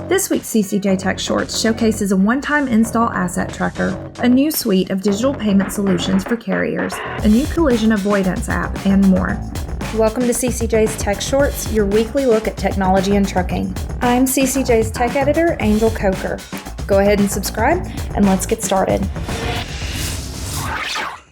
This week's CCJ Tech Shorts showcases a one-time install asset tracker, a new suite of digital payment solutions for carriers, a new collision avoidance app, and more. Welcome to CCJ's Tech Shorts, your weekly look at technology and trucking. I'm CCJ's Tech Editor, Angel Coker. Go ahead and subscribe, and let's get started.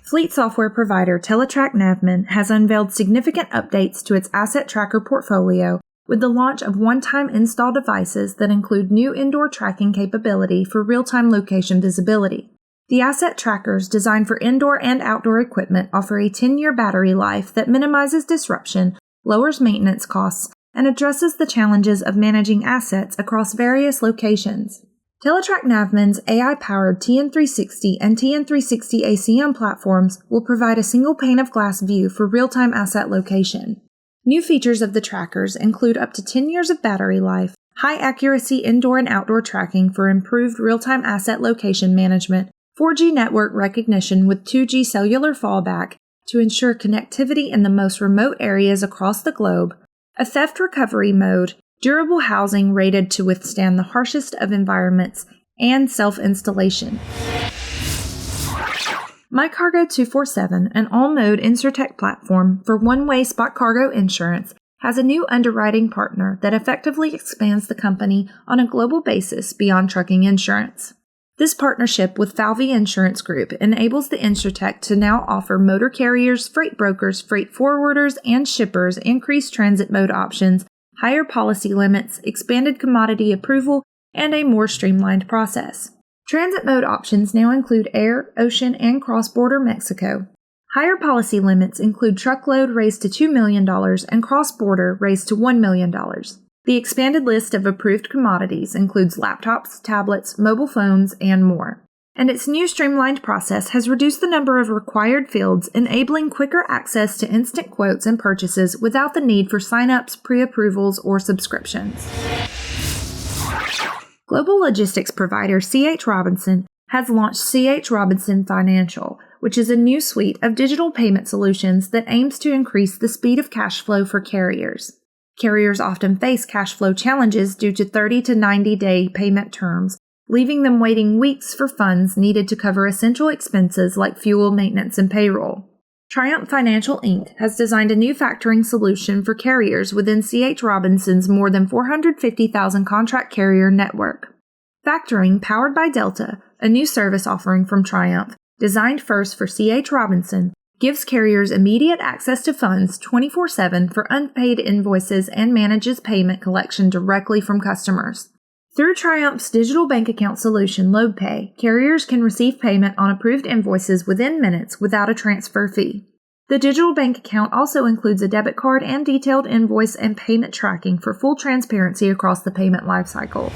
Fleet software provider Teletrac Navman has unveiled significant updates to its asset tracker portfolio with the launch of one-time install devices that include new indoor tracking capability for real-time location visibility. The asset trackers designed for indoor and outdoor equipment offer a 10-year battery life that minimizes disruption, lowers maintenance costs, and addresses the challenges of managing assets across various locations. Teletrac Navman's AI-powered TN360 and TN360 ACM platforms will provide a single pane of glass view for real-time asset location. New features of the trackers include up to 10 years of battery life, high-accuracy indoor and outdoor tracking for improved real-time asset location management, 4G network recognition with 2G cellular fallback to ensure connectivity in the most remote areas across the globe, a theft recovery mode, durable housing rated to withstand the harshest of environments, and self-installation. MyCargo 247, an all-mode InsurTech platform for one-way spot cargo insurance, has a new underwriting partner that effectively expands the company on a global basis beyond trucking insurance. This partnership with Falvey Insurance Group enables the InsurTech to now offer motor carriers, freight brokers, freight forwarders, and shippers increased transit mode options, higher policy limits, expanded commodity approval, and a more streamlined process. Transit mode options now include air, ocean, and cross-border Mexico. Higher policy limits include truckload raised to $2 million and cross-border raised to $1 million. The expanded list of approved commodities includes laptops, tablets, mobile phones, and more. And its new streamlined process has reduced the number of required fields, enabling quicker access to instant quotes and purchases without the need for sign-ups, pre-approvals, or subscriptions. Global logistics provider C.H. Robinson has launched C.H. Robinson Financial, which is a new suite of digital payment solutions that aims to increase the speed of cash flow for carriers. Carriers often face cash flow challenges due to 30 to 90-day payment terms, leaving them waiting weeks for funds needed to cover essential expenses like fuel, maintenance, and payroll. Triumph Financial Inc. has designed a new factoring solution for carriers within C.H. Robinson's more than 450,000 contract carrier network. Factoring, powered by Delta, a new service offering from Triumph, designed first for C.H. Robinson, gives carriers immediate access to funds 24/7 for unpaid invoices and manages payment collection directly from customers. Through Triumph's digital bank account solution, LoadPay, carriers can receive payment on approved invoices within minutes without a transfer fee. The digital bank account also includes a debit card and detailed invoice and payment tracking for full transparency across the payment lifecycle.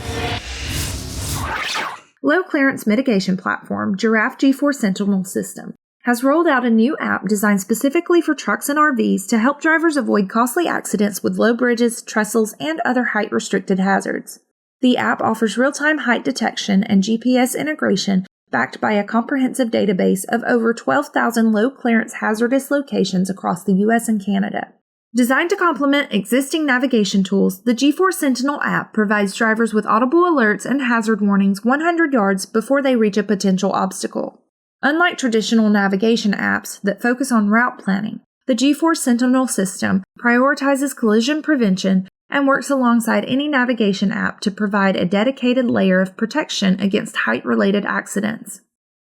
Low-clearance mitigation platform Giraffe G4 Sentinel System has rolled out a new app designed specifically for trucks and RVs to help drivers avoid costly accidents with low bridges, trestles, and other height-restricted hazards. The app offers real-time height detection and GPS integration backed by a comprehensive database of over 12,000 low-clearance hazardous locations across the U.S. and Canada. Designed to complement existing navigation tools, the G4 Sentinel app provides drivers with audible alerts and hazard warnings 100 yards before they reach a potential obstacle. Unlike traditional navigation apps that focus on route planning, the G4 Sentinel system prioritizes collision prevention and works alongside any navigation app to provide a dedicated layer of protection against height-related accidents.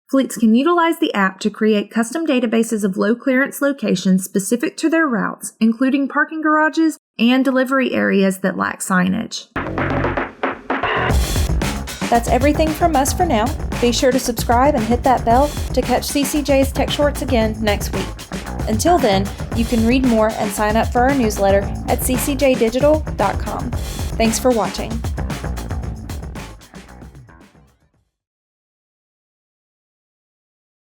Fleets can utilize the app to create custom databases of low-clearance locations specific to their routes, including parking garages and delivery areas that lack signage. That's everything from us for now. Be sure to subscribe and hit that bell to catch CCJ's Tech Shorts again next week. Until then, you can read more and sign up for our newsletter at ccjdigital.com. Thanks for watching.